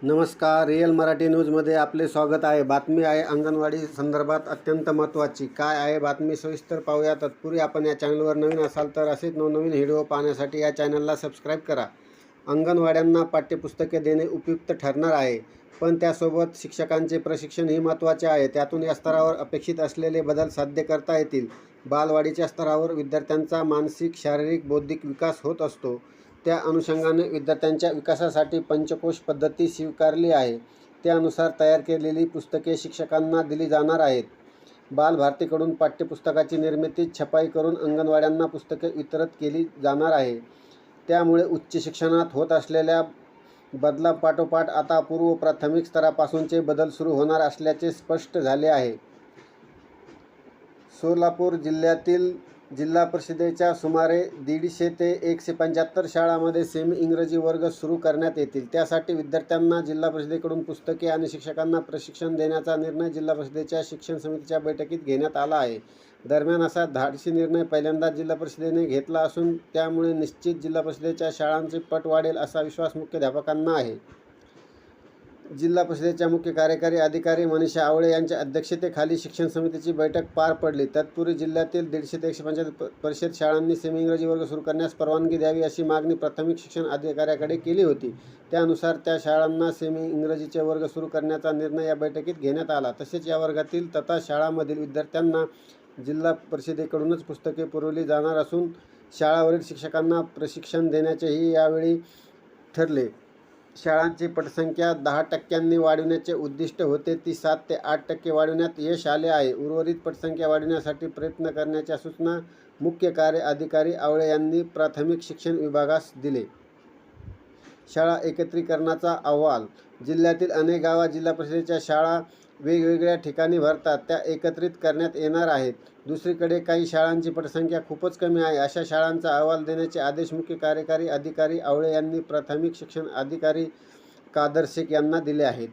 नमस्कार. रिअल मराठी न्यूजमध्ये आपले स्वागत आहे. बातमी आहे अंगणवाडी संदर्भात अत्यंत महत्त्वाची. काय आहे बातमी सविस्तर पाहूया. तत्पूर्वी आपण या चॅनलवर नवीन असाल तर असेच नवनवीन व्हिडिओ पाहण्यासाठी या चॅनलला सबस्क्राईब करा. अंगणवाड्यांना पाठ्यपुस्तके देणे उपयुक्त ठरणार आहे, पण त्यासोबत शिक्षकांचे प्रशिक्षणही महत्त्वाचे आहे. त्यातून या स्तरावर अपेक्षित असलेले बदल साध्य करता येतील. बालवाडीच्या स्तरावर विद्यार्थ्यांचा मानसिक, शारीरिक, बौद्धिक विकास होत असतो. त्या अनुषंगाने विद्यार्थ्यांच्या विकासासाठी पंचकोश पद्धती स्वीकारली आहे. त्यानुसार तयार केलेली पुस्तके शिक्षकांना दिली जाणार आहेत. बालभारतीकडून पाठ्यपुस्तकाची निर्मिती, छपाई करून अंगणवाड्यांना पुस्तके वितरित केली जाणार आहे. त्यामुळे उच्च शिक्षणात होत असलेल्या बदलापाठोपाठ आता पूर्व प्राथमिक स्तरापासूनचे बदल सुरू होणार असल्याचे स्पष्ट झाले आहे. सोलापूर जिल्ह्यातील जिल्हा परिषदेच्या सुमारे 150 ते 175 शाळांमध्ये सेमी इंग्रजी वर्ग सुरू करण्यात येतील. त्यासाठी विद्यार्थ्यांना जिल्हा परिषदेकडून पुस्तके आणि शिक्षकांना प्रशिक्षण देण्याचा निर्णय जिल्हा परिषदेच्या शिक्षण समितीच्या बैठकीत घेण्यात आला आहे. दरम्यान असा धाडसी निर्णय पहिल्यांदाच जिल्हा परिषदेने घेतला असून त्यामुळे निश्चित जिल्हा परिषदेच्या शाळांचे पट वाढेल असा विश्वास मुख्याध्यापकांना आहे. जिल्हा परिषदेच्या मुख्य कार्यकारी अधिकारी मनीषा आवळे यांच्या अध्यक्षतेखाली शिक्षण समितीची बैठक पार पडली. तत्पूर्वी जिल्ह्यातील 150 ते 175 परिषद शाळांनी सेमी इंग्रजी वर्ग सुरू करण्यास परवानगी द्यावी अशी मागणी प्राथमिक शिक्षण अधिकाऱ्याकडे केली होती. त्यानुसार त्या शाळांना सेमी इंग्रजीचे वर्ग सुरू करण्याचा निर्णय या बैठकीत घेण्यात आला. तसेच या वर्गातील तथा शाळांमधील विद्यार्थ्यांना जिल्हा परिषदेकडूनच पुस्तके पुरवली जाणार असून शाळावरील शिक्षकांना प्रशिक्षण देण्याचेही यावेळी ठरले. शाळांची पटसंख्या 10% वाढविण्याचे उद्दिष्ट होते, ती 7 ते 8% वाढविण्यात यश आले आहे. उर्वरित पटसंख्या वाढविण्यासाठी प्रयत्न करण्याच्या सूचना मुख्य कार्य अधिकारी आवळे यांनी प्राथमिक शिक्षण विभागास दिले. शाळा एकत्रीकरणाचा अहवाल. जिल्ह्यातील अनेक गावात जिल्हा परिषदेच्या शाळा वेगवेगळ्या ठिकाणी भरतात, त्या एकत्रित करण्यात येणार आहेत. दुसरीकडे काही शाळांची पटसंख्या खूपच कमी आहे. अशा शाळांचा अहवाल देण्याचे आदेश मुख्य कार्यकारी अधिकारी आवळे यांनी प्राथमिक शिक्षण अधिकारी कादर शेख यांना दिले आहेत.